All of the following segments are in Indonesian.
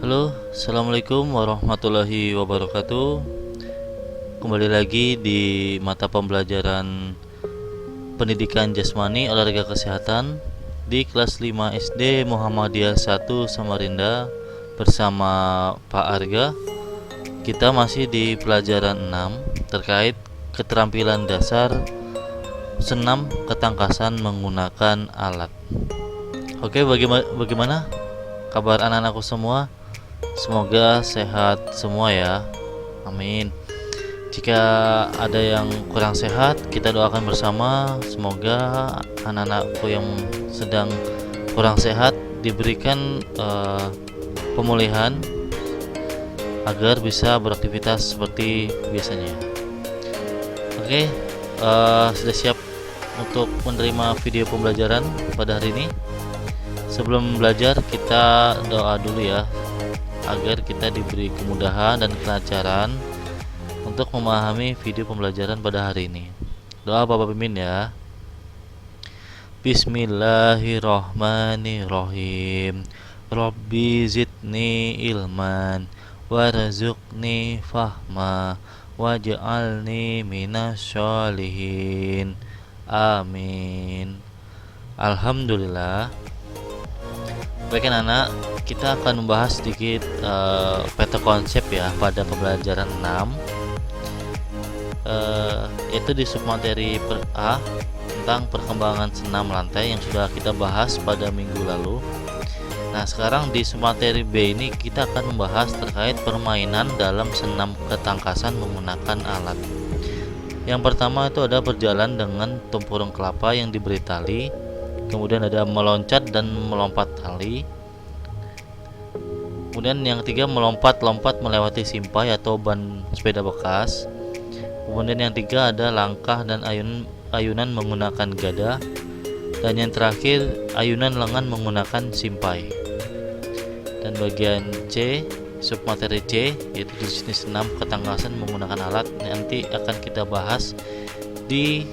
Halo, assalamualaikum warahmatullahi wabarakatuh. Kembali lagi di mata pembelajaran pendidikan jasmani olahraga kesehatan di kelas 5 SD Muhammadiyah 1 Samarinda bersama Pak Arga. Kita masih di pelajaran 6 terkait keterampilan dasar senam ketangkasan menggunakan alat. Oke, bagaimana kabar anak-anakku semua? Semoga sehat semua ya. Amin. Jika ada yang kurang sehat, kita doakan bersama semoga anak-anakku yang sedang kurang sehat diberikan pemulihan agar bisa beraktivitas seperti biasanya. Oke, sudah siap untuk menerima video pembelajaran pada hari ini? Sebelum belajar, kita doa dulu ya, agar kita diberi kemudahan dan kelancaran untuk memahami video pembelajaran pada hari ini. Doa Bapak pimpin ya. Bismillahirrahmanirrahim. Rabbi zidni ilman warzuqni fahma waj'alni minasyolihin. Amin. Alhamdulillah. Baik anak, kita akan membahas sedikit peta konsep ya pada pembelajaran 6, yaitu di submateri A tentang perkembangan senam lantai yang sudah kita bahas pada minggu lalu. Nah, sekarang di submateri B ini kita akan membahas terkait permainan dalam senam ketangkasan menggunakan alat. Yang pertama itu ada berjalan dengan tempurung kelapa yang diberi tali. Kemudian ada meloncat dan melompat tali. Kemudian yang ketiga melompat-lompat melewati simpai atau ban sepeda bekas. Kemudian yang tiga ada langkah dan ayunan menggunakan gada. Dan yang terakhir ayunan lengan menggunakan simpai. Dan bagian C, submateri C, yaitu jenis senam ketangkasan menggunakan alat, nanti akan kita bahas di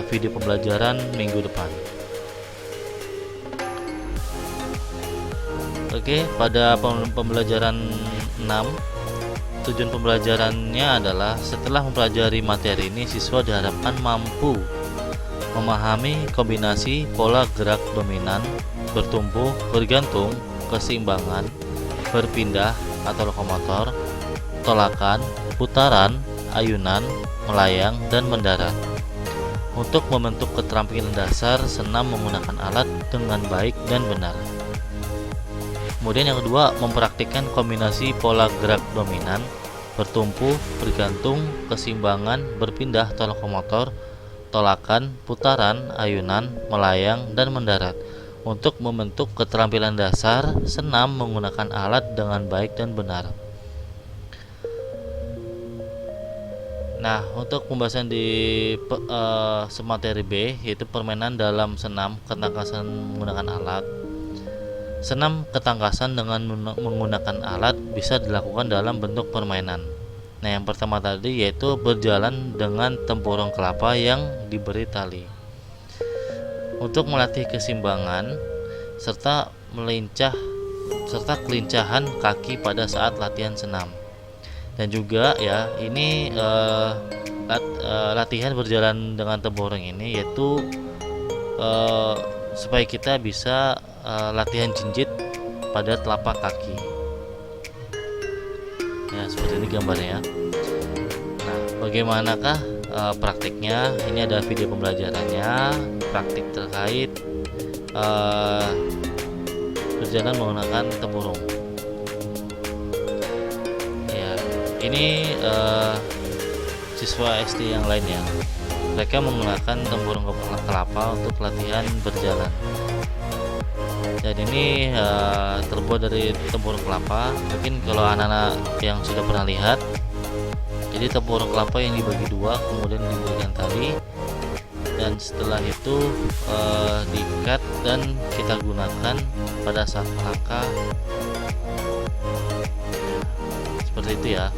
video pembelajaran minggu depan. Oke, pada pembelajaran 6, tujuan pembelajarannya adalah setelah mempelajari materi ini, siswa diharapkan mampu memahami kombinasi pola gerak dominan, bertumbuh, bergantung, keseimbangan, berpindah atau lokomotor, tolakan, putaran, ayunan, melayang, dan mendarat untuk membentuk keterampilan dasar senam menggunakan alat dengan baik dan benar. Kemudian yang kedua, mempraktikkan kombinasi pola gerak dominan, bertumpu, bergantung, keseimbangan, berpindah atau lokomotor, tolakan, putaran, ayunan, melayang, dan mendarat untuk membentuk keterampilan dasar senam menggunakan alat dengan baik dan benar. Nah, untuk pembahasan di submateri B, yaitu permainan dalam senam ketangkasan menggunakan alat. Senam ketangkasan dengan menggunakan alat bisa dilakukan dalam bentuk permainan. Nah, yang pertama tadi yaitu berjalan dengan tempurung kelapa yang diberi tali. Untuk melatih keseimbangan serta kelincahan kaki pada saat latihan senam. Dan juga ya, ini latihan berjalan dengan tempurung ini yaitu supaya kita bisa latihan jinjit pada telapak kaki. Ya, seperti ini gambarnya. Nah, bagaimanakah praktiknya? Ini ada video pembelajarannya, praktik terkait berjalan menggunakan tempurung. Ya, ini siswa SD yang lainnya. Mereka menggunakan tempurung kelapa untuk latihan berjalan. Dan ini terbuat dari tempurung kelapa. Mungkin kalau anak-anak yang sudah pernah lihat, jadi tempurung kelapa yang dibagi dua, kemudian diberikan tali, dan setelah itu diikat dan kita gunakan pada saat melangkah. Seperti itu ya.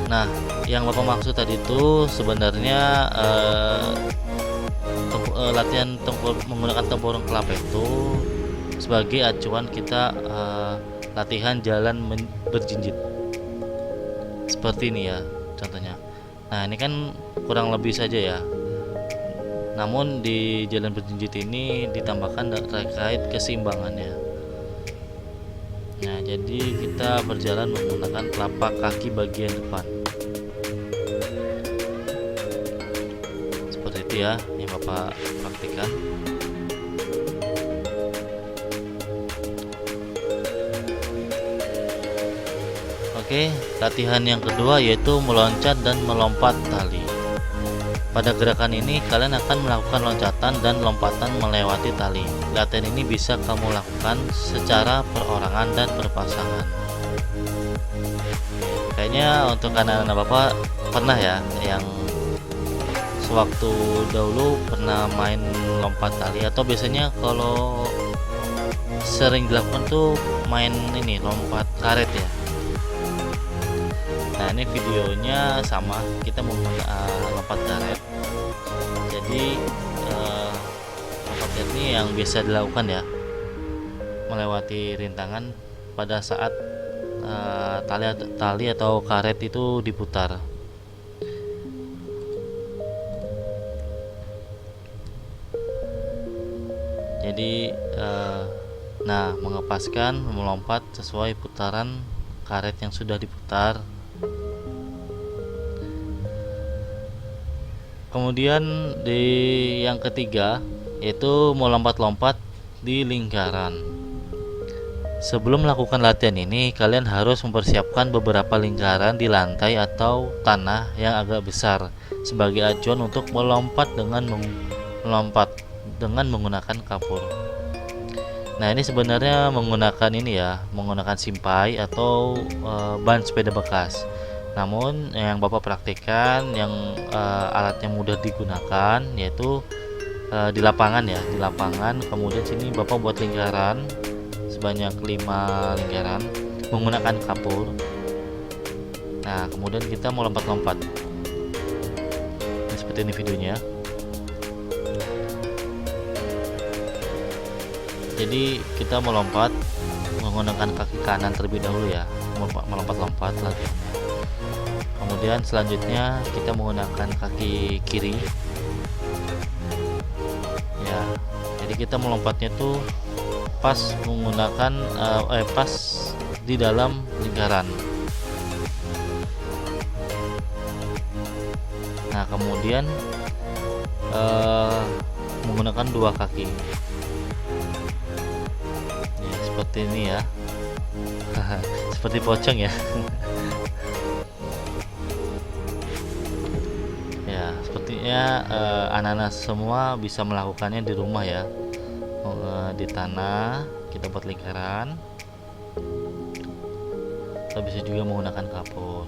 Nah, yang Bapak maksud tadi itu sebenarnya latihan menggunakan tempurung kelapa itu sebagai acuan kita latihan jalan berjinjit. Seperti ini ya contohnya. Nah, ini kan kurang lebih saja ya. Namun di jalan berjinjit ini ditambahkan terkait keseimbangannya. Nah, jadi kita berjalan menggunakan telapak kaki bagian depan. Seperti itu ya, yang Bapak praktikkan. Oke, latihan yang kedua yaitu meloncat dan melompat tali. Pada gerakan ini kalian akan melakukan loncatan dan lompatan melewati tali. Latihan ini bisa kamu lakukan secara perorangan dan berpasangan. Kayaknya untuk anak-anak Bapak pernah ya yang sewaktu dahulu pernah main lompat tali, atau biasanya kalau sering dilakukan tuh main ini lompat karet ya. Nah, ini videonya sama, kita mau lompat karet. Jadi lompat karet ini yang biasa dilakukan ya, melewati rintangan pada saat tali atau karet itu diputar. Jadi nah, mengepaskan melompat sesuai putaran karet yang sudah diputar. Kemudian di yang ketiga yaitu melompat-lompat di lingkaran. Sebelum melakukan latihan ini, kalian harus mempersiapkan beberapa lingkaran di lantai atau tanah yang agak besar sebagai acuan untuk melompat dengan menggunakan kapur. Nah, ini sebenarnya menggunakan simpai atau ban sepeda bekas. Namun yang Bapak praktikkan yang alatnya mudah digunakan yaitu di lapangan ya, di lapangan. Kemudian sini Bapak buat lingkaran sebanyak 5 lingkaran menggunakan kapur. Nah, kemudian kita mau lompat-lompat. Nah, seperti ini videonya. Jadi kita melompat menggunakan kaki kanan terlebih dahulu ya, melompat-lompat latihannya. Kemudian selanjutnya kita menggunakan kaki kiri ya. Jadi kita melompatnya tuh pas menggunakan pas di dalam lingkaran. Nah, kemudian menggunakan dua kaki ya, seperti ini ya. Seperti pocong ya. Ya, sepertinya anak-anak semua bisa melakukannya di rumah ya. Di tanah kita buat lingkaran. Kita bisa juga menggunakan kapur.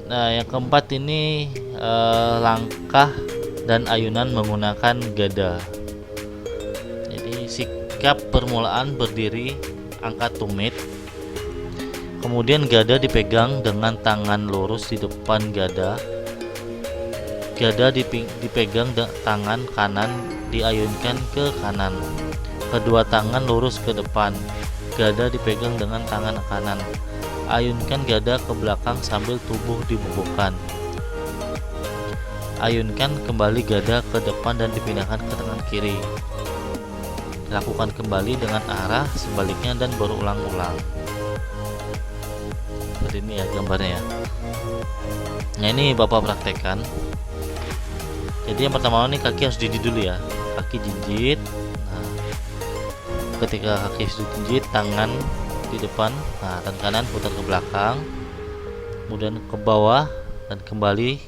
Nah, yang keempat ini langkah dan ayunan menggunakan gada. Jadi sikap permulaan berdiri, angkat tumit. Kemudian gada dipegang dengan tangan lurus di depan gada. Gada dipegang tangan kanan diayunkan ke kanan. Kedua tangan lurus ke depan. Gada dipegang dengan tangan kanan. Ayunkan gada ke belakang sambil tubuh dibungkukkan. Ayunkan kembali gada ke depan dan dipindahkan ke tangan kiri. Lakukan kembali dengan arah sebaliknya dan berulang-ulang. Seperti ini ya gambarnya ya. Nah, ini Bapak praktekkan. Jadi yang pertama ini kaki harus dijinjit dulu ya, kaki jinjit. Nah, ketika kaki sudah jinjit, tangan di depan, nah tangan kanan putar ke belakang, kemudian ke bawah dan kembali,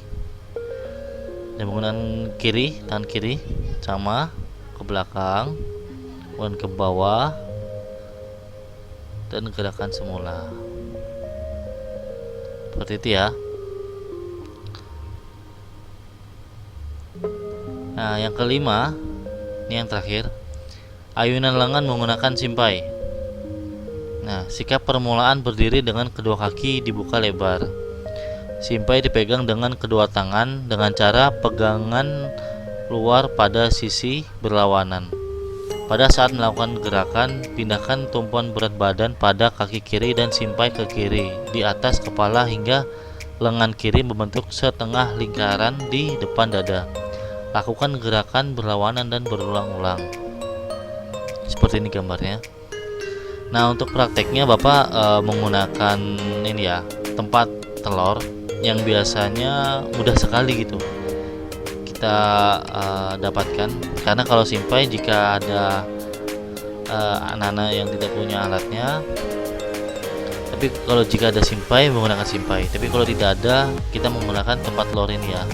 dan menggunakan kiri, tangan kiri sama ke belakang, kemudian ke bawah dan gerakan semula. Seperti itu ya. Nah, yang kelima, ini yang terakhir, ayunan lengan menggunakan simpai. Nah, sikap permulaan berdiri dengan kedua kaki dibuka lebar. Simpai dipegang dengan kedua tangan dengan cara pegangan luar pada sisi berlawanan. Pada saat melakukan gerakan, pindahkan tumpuan berat badan pada kaki kiri dan simpai ke kiri di atas kepala hingga lengan kiri membentuk setengah lingkaran di depan dada. Lakukan gerakan berlawanan dan berulang-ulang. Seperti ini gambarnya. Nah, untuk prakteknya Bapak menggunakan ini ya, tempat telur yang biasanya mudah sekali gitu kita dapatkan, karena kalau simpai jika ada anak-anak yang tidak punya alatnya, tapi kalau jika ada simpai menggunakan simpai, tapi kalau tidak ada kita menggunakan tempat telur ini ya,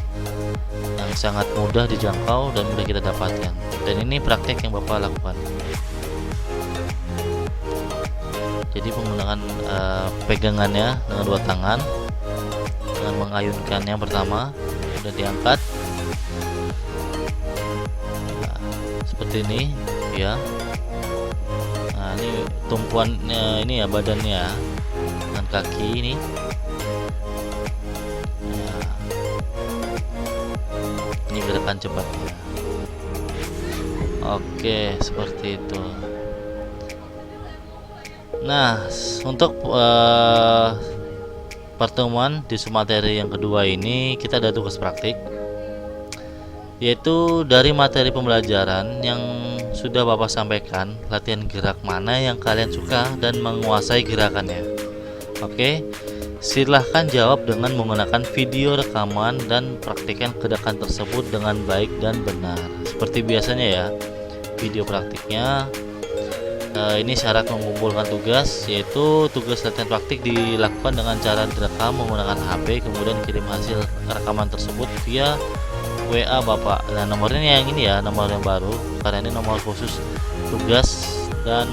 yang sangat mudah dijangkau dan mudah kita dapatkan. Dan ini praktek yang Bapak lakukan. Jadi menggunakan pegangannya dengan dua tangan, dengan mengayunkan yang pertama sudah diangkat. Nah, seperti ini ya. Nah, ini tumpuannya ini ya, badannya dengan kaki ini ya. Ini gerakan cepatnya. Oke, seperti itu. Nah, untuk pertemuan di materi yang kedua ini kita ada tugas praktik, yaitu dari materi pembelajaran yang sudah Bapak sampaikan, latihan gerak mana yang kalian suka dan menguasai gerakannya. Oke, silahkan jawab dengan menggunakan video rekaman dan praktikkan gerakan tersebut dengan baik dan benar. Seperti biasanya ya, video praktiknya ini syarat mengumpulkan tugas, yaitu tugas latihan praktik dilakukan dengan cara direkam menggunakan HP, kemudian kirim hasil rekaman tersebut via WA Bapak. Nah, nomornya yang ini ya, nomor yang baru, karena ini nomor khusus tugas dan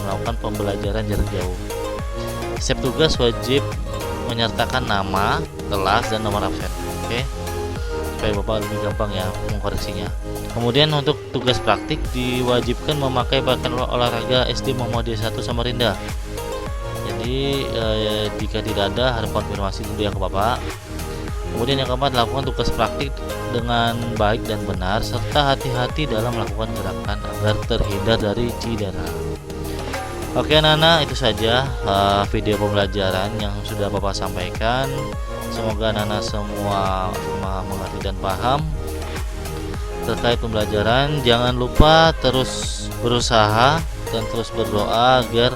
melakukan pembelajaran jarak jauh. Setiap tugas wajib menyertakan nama, kelas, dan nomor absen. Oke, supaya Bapak lebih gampang ya mengkoreksinya. Kemudian untuk tugas praktik diwajibkan memakai pakaian olahraga SD Muhammadiyah 1 Samarinda. Jadi jika tidak ada harap konfirmasi dulu ya ke Bapak. Kemudian yang keempat, lakukan tugas praktik dengan baik dan benar serta hati-hati dalam melakukan gerakan agar terhindar dari cedera. Oke anak-anak, itu saja video pembelajaran yang sudah Bapak sampaikan. Semoga anak-anak semua mengerti dan paham terkait pembelajaran. Jangan lupa terus berusaha dan terus berdoa agar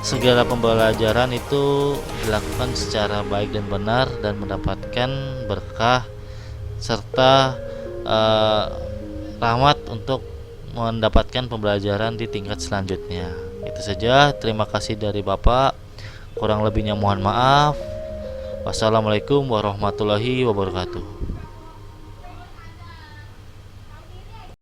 segala pembelajaran itu dilakukan secara baik dan benar dan mendapatkan berkah serta rahmat untuk mendapatkan pembelajaran di tingkat selanjutnya. Itu saja, terima kasih dari Bapak, kurang lebihnya mohon maaf. Wassalamualaikum warahmatullahi wabarakatuh.